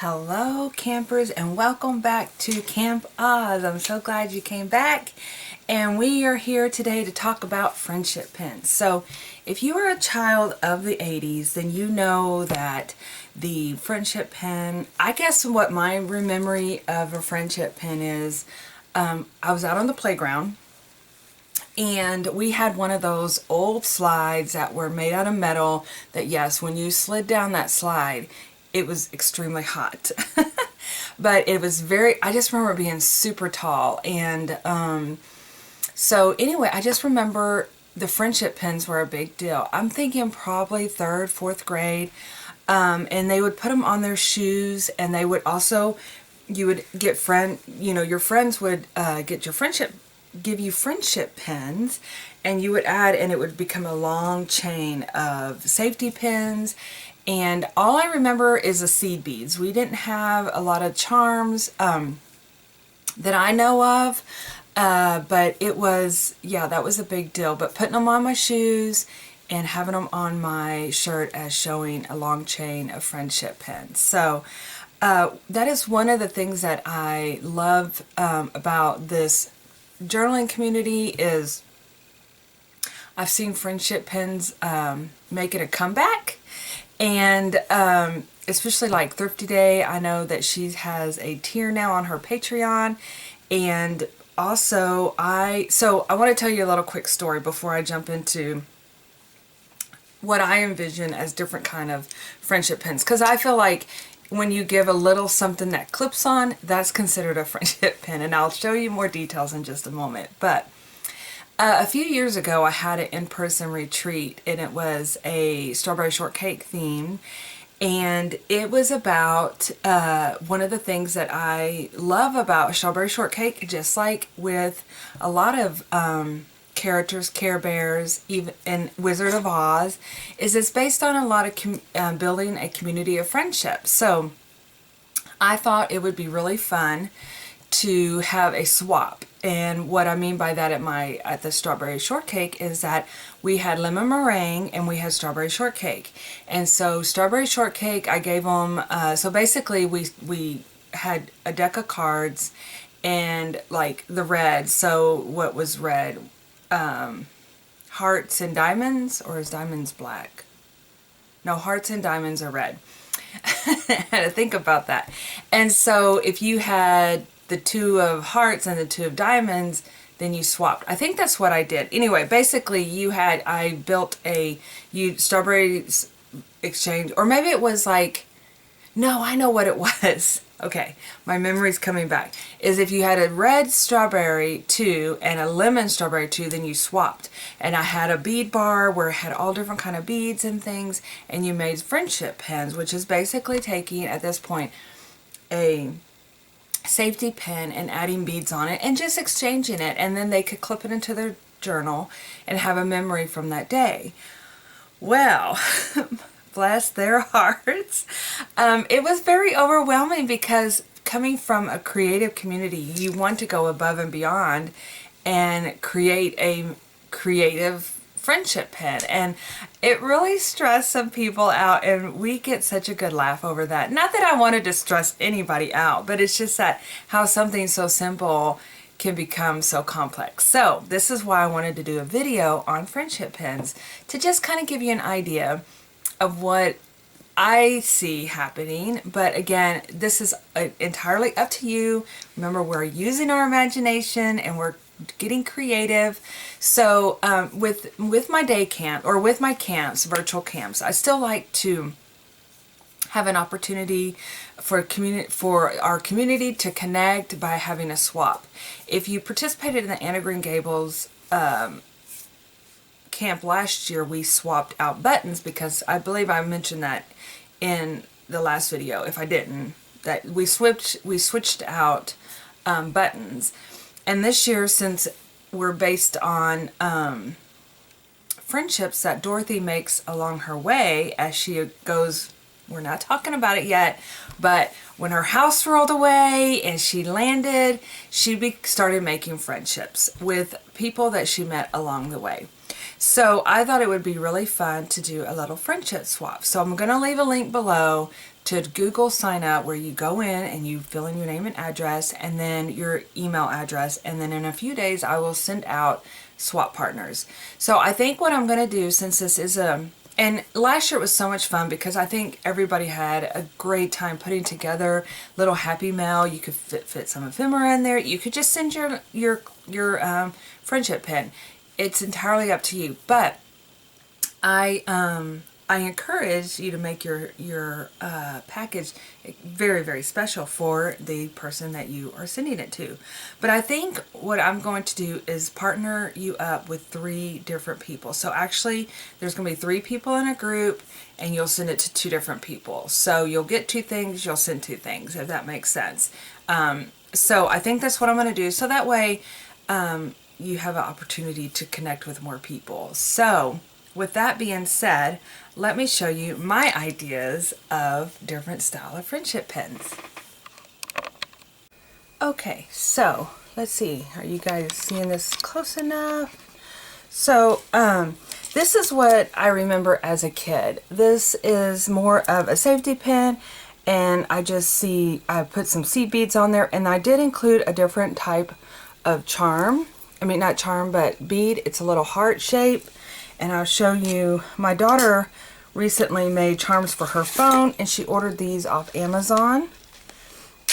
Hello campers, and welcome back to Camp Oz. I'm so glad you came back, and we are here today to talk about friendship pins. So if you are a child of the 80s, then you know that the friendship pin, I guess what my memory of a friendship pin is, I was out on the playground and we had one of those old slides that were made out of metal that, yes, when you slid down that slide, it was extremely hot. But it was I just remember being super tall. And so anyway, I just remember the friendship pins were a big deal. I'm thinking probably 3rd, 4th grade. And they would put them on their shoes, and they would also, you would get your friends would give you friendship pins, and you would add, and it would become a long chain of safety pins. And all I remember is the seed beads. We didn't have a lot of charms that I know of, but it was, yeah, that was a big deal. But putting them on my shoes and having them on my shirt as showing a long chain of friendship pins. So that is one of the things that I love about this journaling community is I've seen friendship pins making a comeback. And especially like Thrifty Day, I know that she has a tier now on her Patreon. And also I want to tell you a little quick story before I jump into what I envision as different kind of friendship pins. Because I feel like when you give a little something that clips on, that's considered a friendship pin. And I'll show you more details in just a moment. But a few years ago, I had an in-person retreat, and it was a strawberry shortcake theme, and it was about one of the things that I love about strawberry shortcake, just like with a lot of characters, Care Bears, even in Wizard of Oz, is it's based on a lot of building a community of friendship. So I thought it would be really fun to have a swap. And what I mean by that at the strawberry shortcake is that we had lemon meringue and we had strawberry shortcake. And so strawberry shortcake, I gave them, so basically we had a deck of cards and like the red. So what was red? Hearts and diamonds, or is diamonds black? No, hearts and diamonds are red. I had to think about that. And so if you had the 2 of hearts and the 2 of diamonds, then you swapped. I think that's what I did. Anyway, basically I built strawberries exchange, or maybe it was like, no, I know what it was. Okay, my memory's coming back. Is if you had a red strawberry 2 and a lemon strawberry 2, then you swapped. And I had a bead bar where it had all different kind of beads and things, and you made friendship pins, which is basically taking, at this point, a safety pin and adding beads on it and just exchanging it, and then they could clip it into their journal and have a memory from that day. Well, bless their hearts, it was very overwhelming because coming from a creative community, you want to go above and beyond and create a creative friendship pin, and it really stressed some people out, and we get such a good laugh over that. Not that I wanted to stress anybody out, but it's just that how something so simple can become so complex. So this is why I wanted to do a video on friendship pins, to just kind of give you an idea of what I see happening. But again, this is entirely up to you. Remember, we're using our imagination and we're getting creative. So with my day camp, or with my camps, virtual camps, I still like to have an opportunity for our community to connect by having a swap. If you participated in the Anna Green Gables camp last year, we swapped out buttons, because I believe I mentioned that in the last video. If I didn't, that we switched out buttons. And this year, since we're based on friendships that Dorothy makes along her way as she goes, we're not talking about it yet, but when her house rolled away and she landed, she started making friendships with people that she met along the way. So I thought it would be really fun to do a little friendship swap. So I'm going to leave a link below to Google sign up, where you go in and you fill in your name and address and then your email address, and then in a few days I will send out swap partners. So I think what I'm going to do, since this is and last year it was so much fun because I think everybody had a great time putting together little happy mail. You could fit some ephemera in there. You could just send your friendship pin. It's entirely up to you, but I encourage you to make your package very, very special for the person that you are sending it to. But I think what I'm going to do is partner you up with 3 different people. So actually there's going to be 3 people in a group, and you'll send it to 2 different people. So you'll get 2 things, you'll send 2 things, if that makes sense. So I think that's what I'm going to do. So that way you have an opportunity to connect with more people. So with that being said, let me show you my ideas of different style of friendship pins. Okay, so let's see. Are you guys seeing this close enough? So this is what I remember as a kid. This is more of a safety pin, and I put some seed beads on there, and I did include a different type of charm. I mean, not charm, but bead. It's a little heart shape. And I'll show you, my daughter recently made charms for her phone, and she ordered these off Amazon.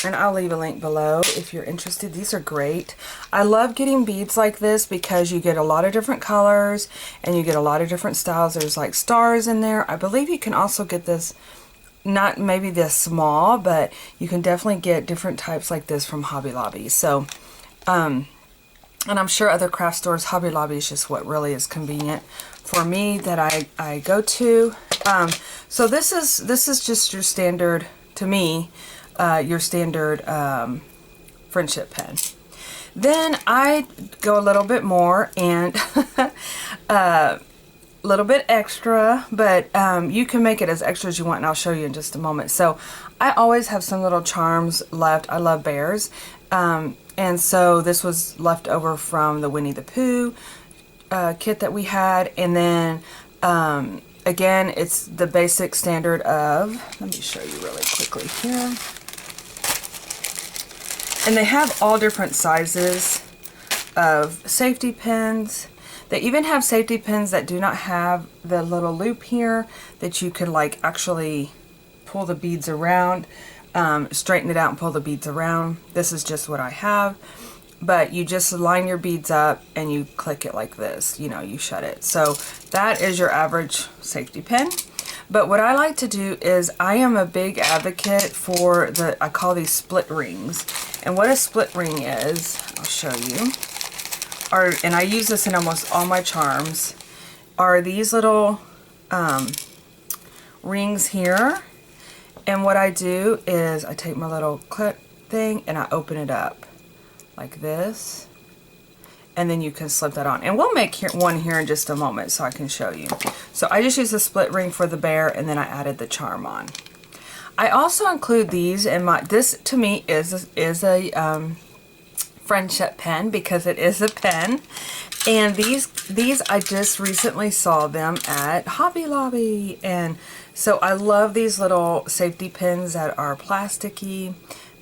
And I'll leave a link below if you're interested. These are great. I love getting beads like this because you get a lot of different colors and you get a lot of different styles. There's like stars in there. I believe you can also get this, not maybe this small, but you can definitely get different types like this from Hobby Lobby. So, and I'm sure other craft stores, Hobby Lobby is just what really is convenient for me that I go to. So this is just your standard, to me, your standard friendship pin. Then I go a little bit more and a little bit extra, but you can make it as extra as you want, and I'll show you in just a moment. So I always have some little charms left. I love bears. And so this was left over from the Winnie the Pooh kit that we had. And then, again, it's the basic standard of, let me show you really quickly here. And they have all different sizes of safety pins. They even have safety pins that do not have the little loop here, that you can like actually pull the beads around. Straighten it out and pull the beads around. This is just what I have, but you just line your beads up and you click it like this, you know, you shut it. So that is your average safety pin. But what I like to do is, I am a big advocate for I call these split rings. And what a split ring is, I'll show you, and I use this in almost all my charms, are these little rings here. And what I do is I take my little clip thing and I open it up like this, and then you can slip that on. And we'll make one here in just a moment so I can show you. So I just use a split ring for the bear, and then I added the charm on. I also include these in my, this to me is a friendship pen, because it is a pen. And these I just recently saw them at Hobby Lobby, and so I love these little safety pins that are plasticky.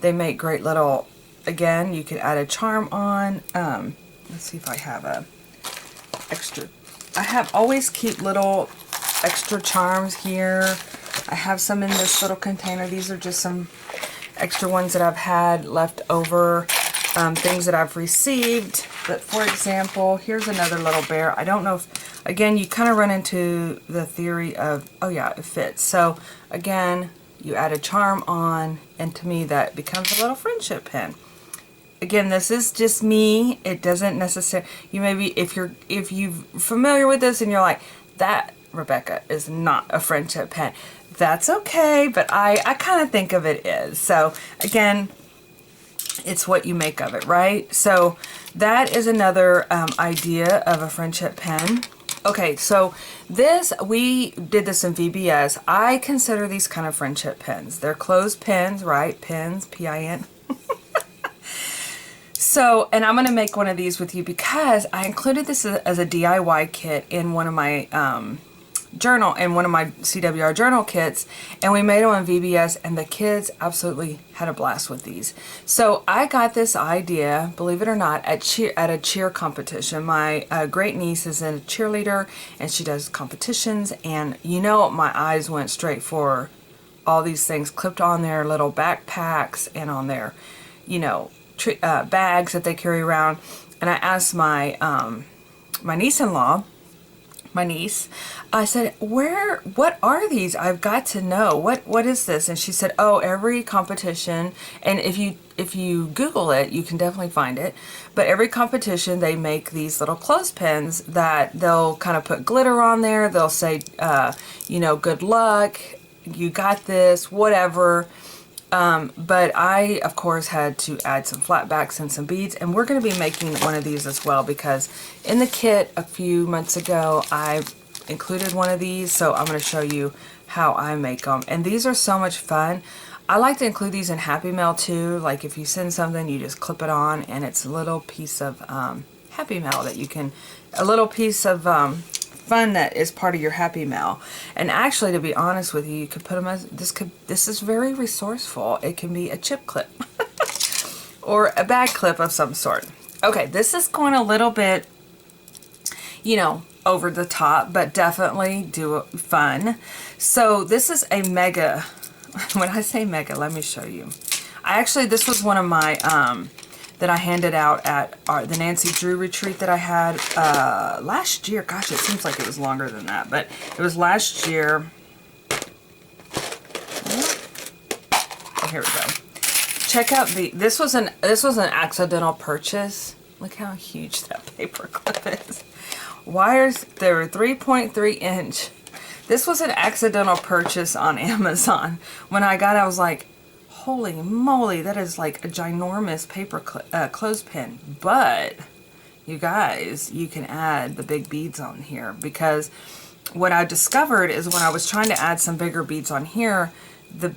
They make great little, again, you can add a charm on. Let's see if I have a extra. Always keep little extra charms here. I have some in this little container. These are just some extra ones that I've had left over, things that I've received. But for example, here's another little bear. I don't know if, again, you kind of run into the theory of, oh yeah, it fits. So again, you add a charm on, and to me that becomes a little friendship pin. Again, this is just me. It doesn't necessarily, you maybe, if you're familiar with this and you're like, that, Rebecca, is not a friendship pin, that's okay, but I kind of think of it as. So again, it's what you make of it, right? So that is another idea of a friendship pen. Okay, so we did this in VBS. I consider these kind of friendship pens. They're closed pens, right? Pins, P-I-N. So, and I'm going to make one of these with you because I included this as a DIY kit in one of my journal, in one of my CWR journal kits, and we made them on VBS, and the kids absolutely had a blast with these. So I got this idea, believe it or not, at a cheer competition. My great niece is a cheerleader, and she does competitions, and you know, my eyes went straight for all these things clipped on their little backpacks and on their, you know, bags that they carry around. And I asked my my niece-in-law, I said, what are these? I've got to know. What is this? And she said, oh, every competition, and if you Google it, you can definitely find it, but every competition they make these little clothespins that they'll kind of put glitter on there. They'll say, you know, good luck, you got this, whatever. But I, of course, had to add some flatbacks and some beads, and we're going to be making one of these as well, because in the kit a few months ago, I included one of these, so I'm going to show you how I make them. And these are so much fun. I like to include these in Happy Mail too. Like if you send something, you just clip it on, and it's a little piece of Happy Mail that you can, a little piece of fun that is part of your Happy Mail. And actually, to be honest with you, you could put them as, this is very resourceful. It can be a chip clip or a bag clip of some sort. Okay, this is going a little bit, you know, over the top, but definitely fun. So this is a mega, when I say mega, let me show you. This was one of my, that I handed out at the Nancy Drew retreat that I had last year. Gosh, it seems like it was longer than that, but it was last year. Here we go. Check out this was an accidental purchase. Look how huge that paper clip is. Wires, they were 3.3 inch. This was an accidental purchase on Amazon. When I got it, I was like, holy moly, that is like a ginormous paper clothespin. But you guys, you can add the big beads on here, because what I discovered is when I was trying to add some bigger beads on here, the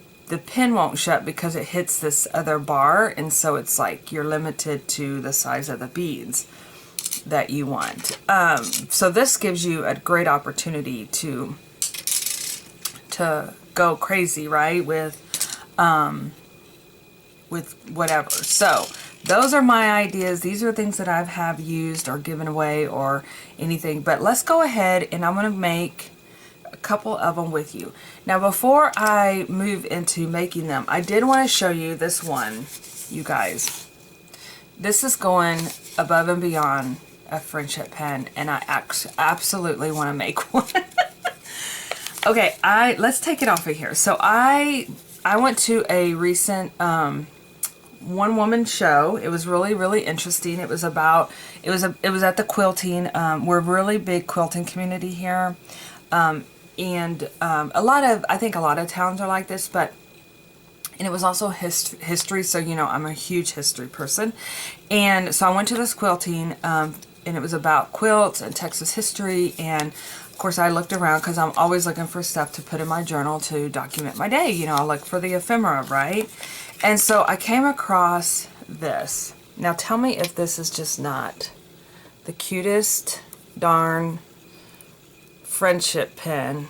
pin won't shut because it hits this other bar, and so it's like you're limited to the size of the beads that you want. So this gives you a great opportunity to go crazy, right, with whatever. So those are my ideas. These are things that I have used or given away or anything. But let's go ahead, and I'm going to make a couple of them with you. Now, before I move into making them, I did want to show you this one, you guys. This is going above and beyond a friendship pen, and I absolutely want to make one. Okay, let's take it off of here. So I went to a recent one-woman show. It was really, really interesting. It was about, it was at the quilting. We're a really big quilting community here. I think a lot of towns are like this, and it was also history, so you know I'm a huge history person. And so I went to this quilting, and it was about quilts and Texas history, and of course I looked around because I'm always looking for stuff to put in my journal to document my day. You know, I look for the ephemera, right? And so I came across this. Now tell me if this is just not the cutest darn friendship pin.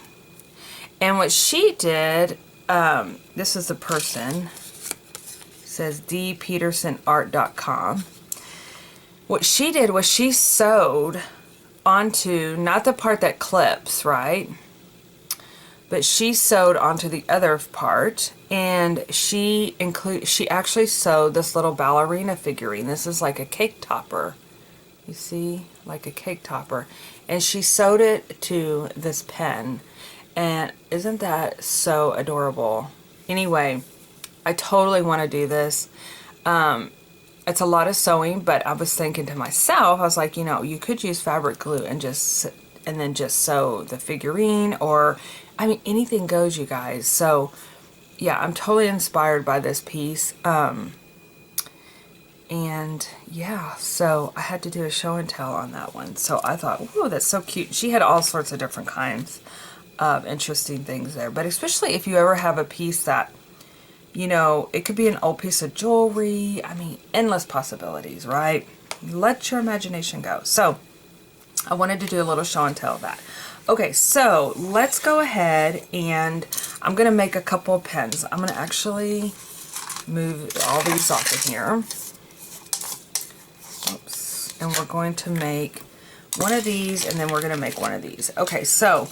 And what she did, this is the person, it says dpetersonart.com. What she did was she sewed onto, not the part that clips, right? But she sewed onto the other part, and she actually sewed this little ballerina figurine. This is like a cake topper. You see, like a cake topper. And she sewed it to this pen. And isn't that so adorable? Anyway, I totally want to do this. It's a lot of sewing, but I was thinking to myself, I was like, you know, you could use fabric glue and then just sew the figurine, or, I mean, anything goes, you guys. So, yeah, I'm totally inspired by this piece. And yeah, so I had to do a show and tell on that one. So I thought, whoa, that's so cute. She had all sorts of different kinds of interesting things there. But especially if you ever have a piece that You know, it could be an old piece of jewelry. I mean, endless possibilities, right? Let your imagination go. So I wanted to do a little show and tell of that. Okay, so let's go ahead and I'm going to make a couple of pens. I'm going to actually move all these off of here. Oops. And we're going to make one of these, and then we're going to make one of these. Okay, so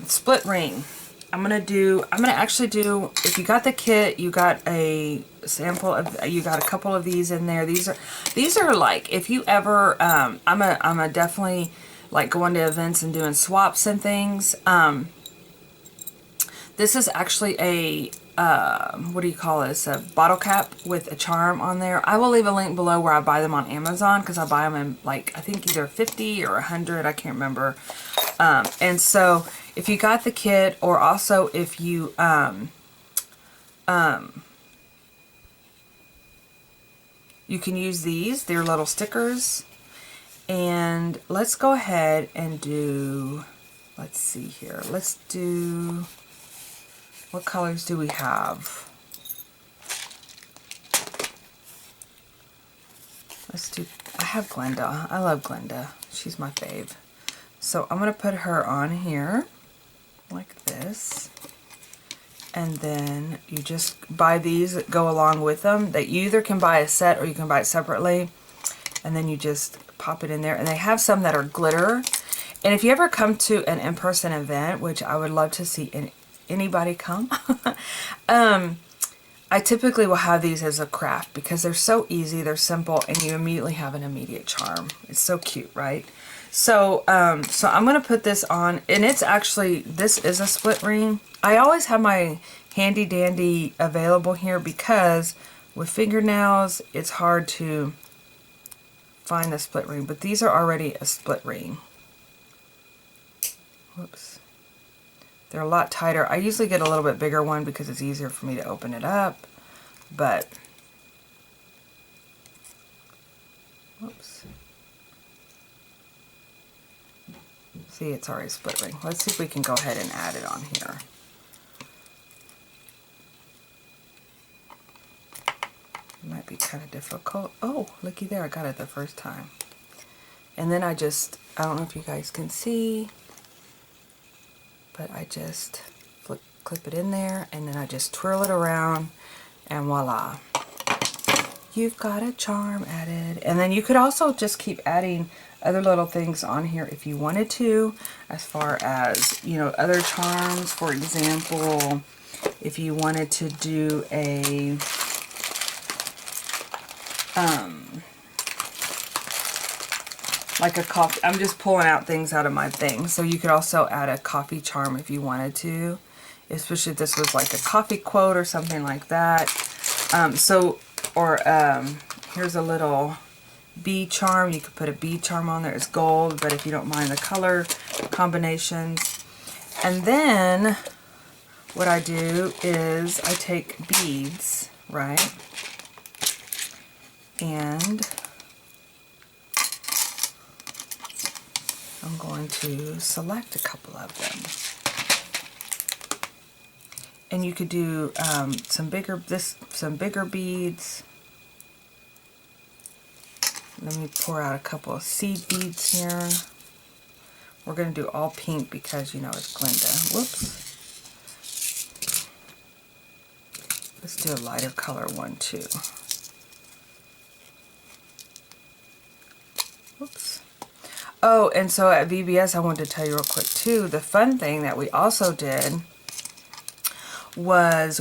split ring. I'm going to actually do, if you got the kit, you got a sample of, you got a couple of these in there. These are like, if you ever, I'm a definitely like going to events and doing swaps and things. This is actually a, what do you call this? A bottle cap with a charm on there. I will leave a link below where I buy them on Amazon, because I buy them in like, I think either 50 or 100, I can't remember. And so if you got the kit, or also if you, you can use these, they're little stickers. And let's go ahead and do, let's see here. Let's do, what colors do we have? Let's do, I have Glenda. I love Glenda. She's my fave. So I'm going to put her on here like this. And then you just buy these that go along with them. That you either can buy a set or you can buy it separately. And then you just pop it in there. And they have some that are glitter. And if you ever come to an in-person event, which I would love to see anybody come, I typically will have these as a craft because they're so easy, they're simple, and you immediately have an immediate charm. It's so cute, right? So, so I'm going to put this on, and it's actually, this is a split ring. I always have my handy dandy available here because with fingernails, it's hard to find the split ring, but these are already a split ring. Whoops. They're a lot tighter. I usually get a little bit bigger one because it's easier for me to open it up, but, whoops. See, it's already split ring. Let's see if we can go ahead and add it on here. It might be kind of difficult. Oh, looky there, I got it the first time. And then I don't know if you guys can see, but I just clip it in there, and then I just twirl it around, and voila. You've got a charm added. And then you could also just keep adding other little things on here if you wanted to, as far as, you know, other charms. For example, if you wanted to do a like a coffee, I'm just pulling out things out of my thing. So you could also add a coffee charm if you wanted to, especially if this was like a coffee quote or something like that. Here's a little bee charm. You could put a bee charm on there. It's gold, but if you don't mind the color combinations. And then what I do is I take beads, right? And I'm going to select a couple of them. And you could do some bigger beads. Let me pour out a couple of seed beads here. We're going to do all pink because, you know, it's Glenda. Whoops. Let's do a lighter color one too. Whoops. Oh, and so at VBS, I wanted to tell you real quick too, the fun thing that we also did was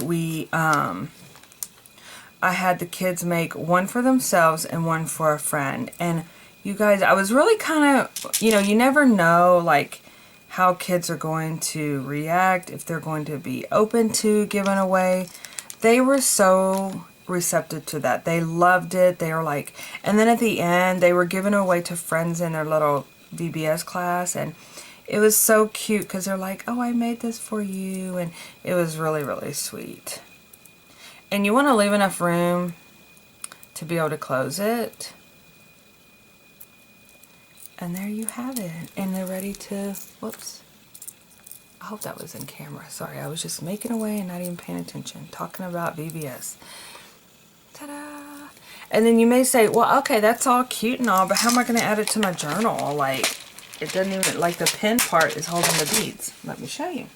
I had the kids make one for themselves and one for a friend. And you guys, I was really kind of, you know, you never know like how kids are going to react, if they're going to be open to giving away. They were so receptive to that. They loved it. They were like, and then at the end, they were giving away to friends in their little VBS class. And it was so cute because they're like, oh, I made this for you. And it was really, really sweet. And you want to leave enough room to be able to close it. And there you have it. And they're ready to, whoops. I hope that was in camera. Sorry, I was just making away and not even paying attention, talking about VBS. Ta-da! And then you may say, well, okay, that's all cute and all, but how am I going to add it to my journal? Like, it doesn't even, like the pen part is holding the beads. Let me show you.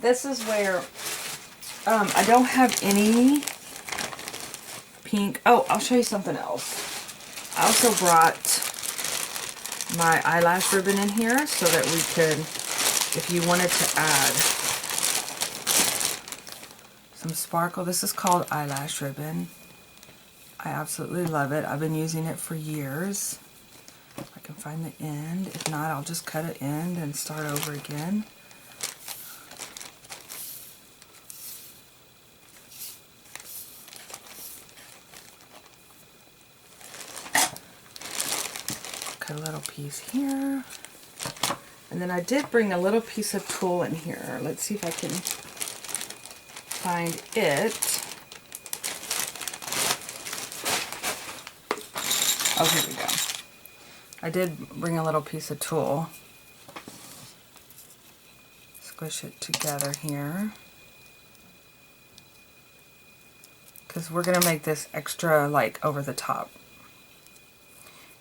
This is where I don't have any pink. Oh, I'll show you something else. I also brought my eyelash ribbon in here so that we could, if you wanted to add some sparkle. This is called eyelash ribbon. I absolutely love it. I've been using it for years. If I can find the end. If not, I'll just cut it end and start over again. Cut a little piece here. And then I did bring a little piece of tulle in here. Let's see if I can find it. Oh, here we go. I did bring a little piece of tulle. Squish it together here. Because we're going to make this extra, like, over the top.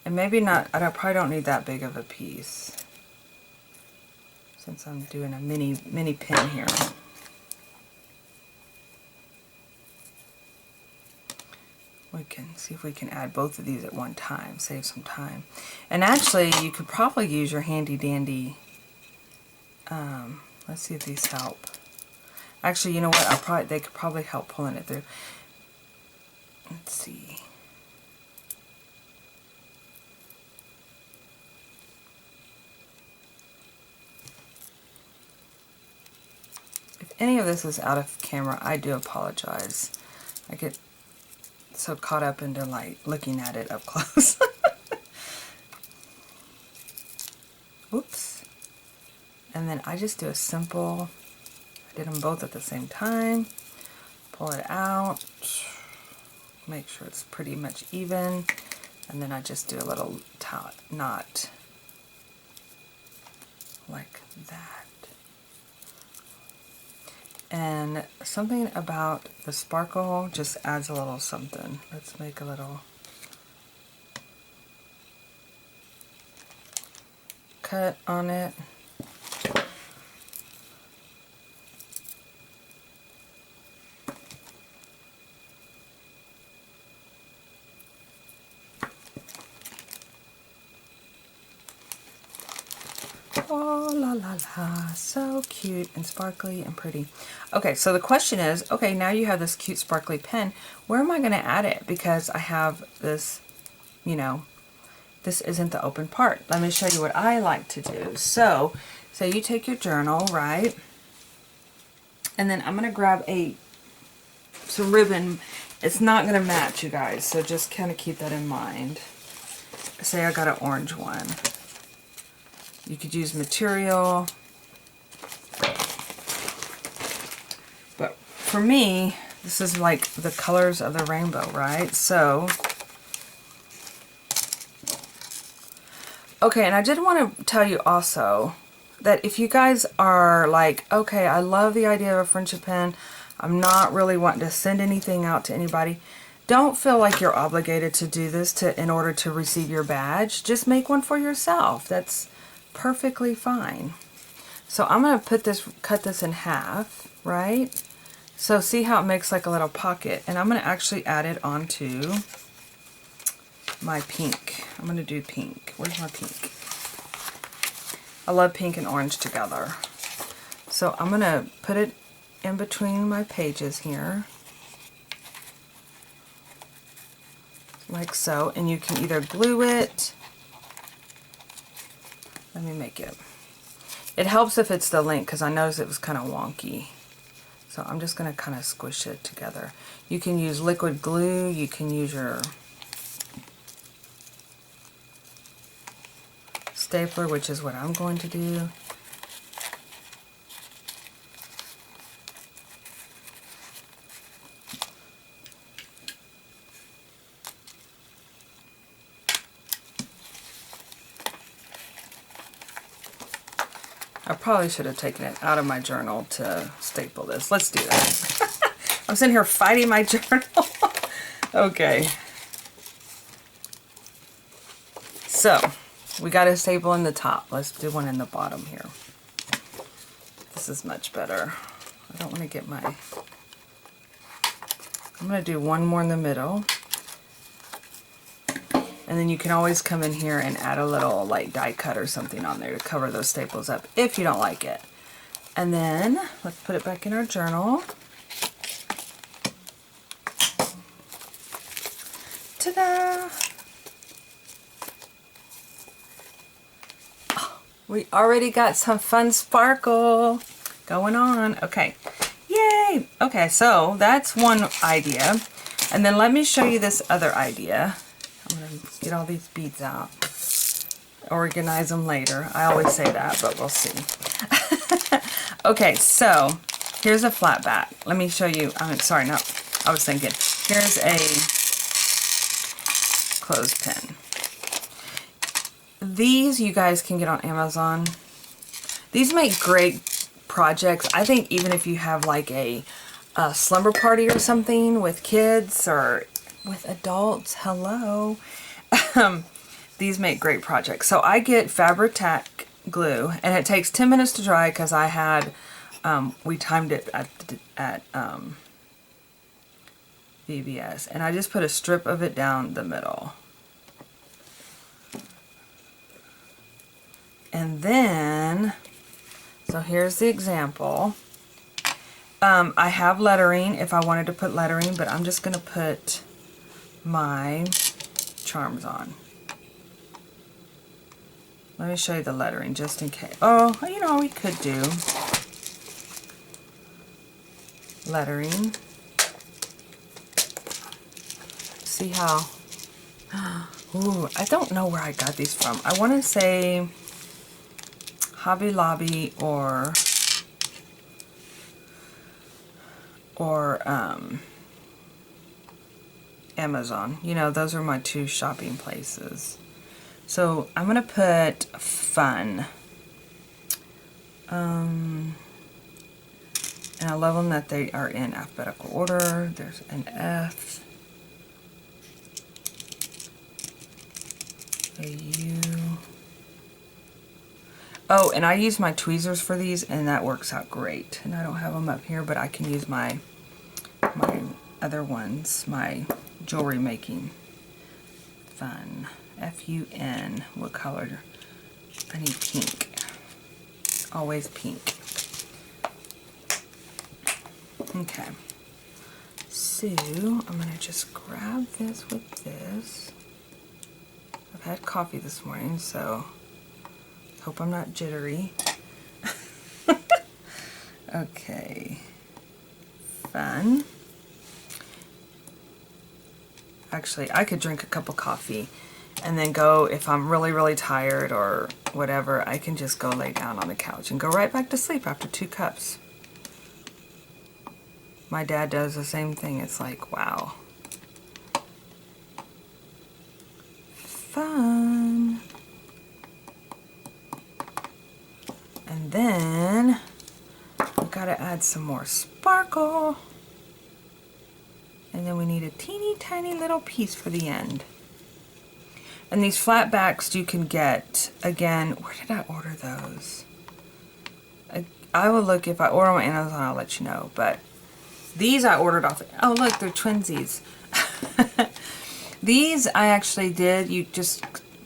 And maybe not, probably don't need that big of a piece. Since I'm doing a mini pin here. We can see if we can add both of these at one time, save some time. And actually, you could probably use your handy dandy, let's see if these help. Actually, you know what, they could probably help pulling it through. Let's see. If any of this is out of camera, I do apologize. I get so caught up into like looking at it up close. Oops. And then I just do a simple, I did them both at the same time. Pull it out. Make sure it's pretty much even. And then I just do a little knot like that. And something about the sparkle just adds a little something. Let's make a little cut on it. Oh, la la la, so cute and sparkly and pretty. Okay, so the question is, okay, now you have this cute sparkly pen, where am I going to add it? Because I have this, you know, this isn't the open part. Let me show you what I like to do. So, say you take your journal, right? And then I'm going to grab some ribbon. It's not going to match, you guys, so just kind of keep that in mind. Say I got an orange one. You could use material, but for me, this is like the colors of the rainbow, right? So, okay, and I did want to tell you also that if you guys are like, okay, I love the idea of a friendship pen, I'm not really wanting to send anything out to anybody, don't feel like you're obligated to do this in order to receive your badge. Just make one for yourself. That's perfectly fine. So I'm going to cut this in half, right? So see how it makes like a little pocket, and I'm going to actually add it onto my pink. I'm going to do pink. Where's my pink? I love pink and orange together. So I'm going to put it in between my pages here, like so, and you can either glue it. Let me make it. It helps if it's the link, because I noticed it was kind of wonky. So I'm just going to kind of squish it together. You can use liquid glue. You can use your stapler, which is what I'm going to do. I probably should have taken it out of my journal to staple this. Let's do that. I'm sitting here fighting my journal. Okay. So, we got a staple in the top. Let's do one in the bottom here. This is much better. I don't want to get my... I'm going to do one more in the middle. And then you can always come in here and add a little like die cut or something on there to cover those staples up if you don't like it. And then let's put it back in our journal. Ta-da! Oh, we already got some fun sparkle going on. Okay. Yay! Okay, so that's one idea. And then let me show you this other idea. I'm going to get all these beads out. Organize them later. I always say that, but we'll see. Okay, so here's a flat back. Let me show you. Sorry, no. I was thinking. Here's a clothespin. These you guys can get on Amazon. These make great projects. I think even if you have like a slumber party or something with kids or with adults, hello. These make great projects. So I get Fabri-Tac glue, and it takes 10 minutes to dry because I had, we timed it at VBS, and I just put a strip of it down the middle. And then, so here's the example. I have lettering if I wanted to put lettering, but I'm just going to put my charms on. Let me show you the lettering just in case. Oh, you know, we could do lettering. See how, ooh, I don't know where I got these from. I want to say Hobby Lobby or Amazon. You know, those are my two shopping places. So I'm going to put fun. And I love them that they are in alphabetical order. There's an F, a U. Oh, and I use my tweezers for these, and that works out great. And I don't have them up here, but I can use my other ones, my jewelry making. Fun. F-U-N. What color? I need pink. Always pink. Okay. So, I'm going to just grab this with this. I've had coffee this morning, so hope I'm not jittery. Okay. Fun. Actually, I could drink a cup of coffee and then go, if I'm really, really tired or whatever, I can just go lay down on the couch and go right back to sleep after 2 cups. My dad does the same thing. It's like, wow. Fun. And then we gotta add some more sparkle. And then we need a teeny tiny little piece for the end. And these flat backs you can get, again, where did I order those? I will look, if I order them on Amazon, I'll let you know. But these I ordered off, oh look, they're twinsies. These I actually did, you just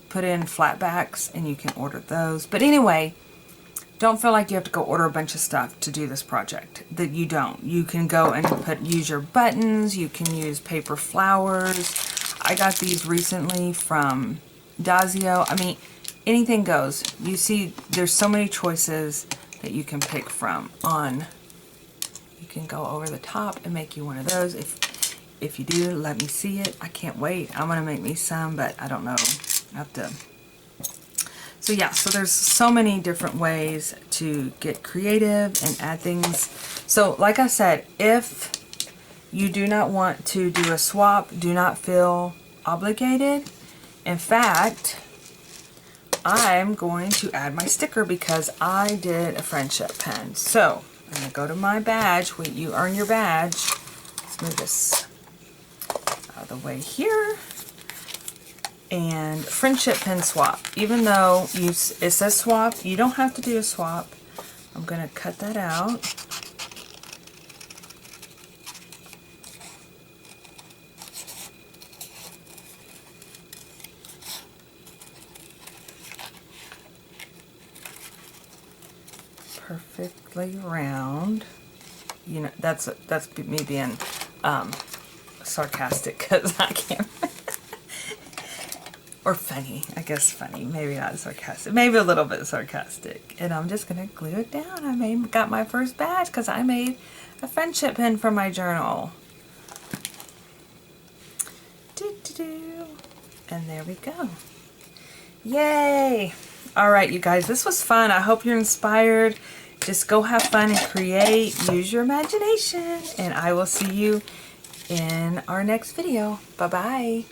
put in flat backs and you can order those. But anyway, don't feel like you have to go order a bunch of stuff to do this project. That you don't. You can go and use your buttons. You can use paper flowers. I got these recently from Dazio. I mean, anything goes. You see, there's so many choices that you can pick from. You can go over the top and make you one of those. If you do, let me see it. I can't wait. I'm gonna make me some, but I don't know. I have to. So yeah, so there's so many different ways to get creative and add things. So like I said, if you do not want to do a swap, do not feel obligated. In fact, I'm going to add my sticker because I did a friendship pin. So I'm going to go to my badge. Wait, you earn your badge. Let's move this out of the way here. And friendship pin swap. Even though it says swap, you don't have to do a swap. I'm going to cut that out. Perfectly round. You know, that's me being sarcastic because I can't. Or funny, I guess funny, maybe not sarcastic, maybe a little bit sarcastic. And I'm just gonna glue it down. Got my first badge because I made a friendship pin for my journal. And there we go. Yay! Alright, you guys, this was fun. I hope you're inspired. Just go have fun and create. Use your imagination. And I will see you in our next video. Bye-bye.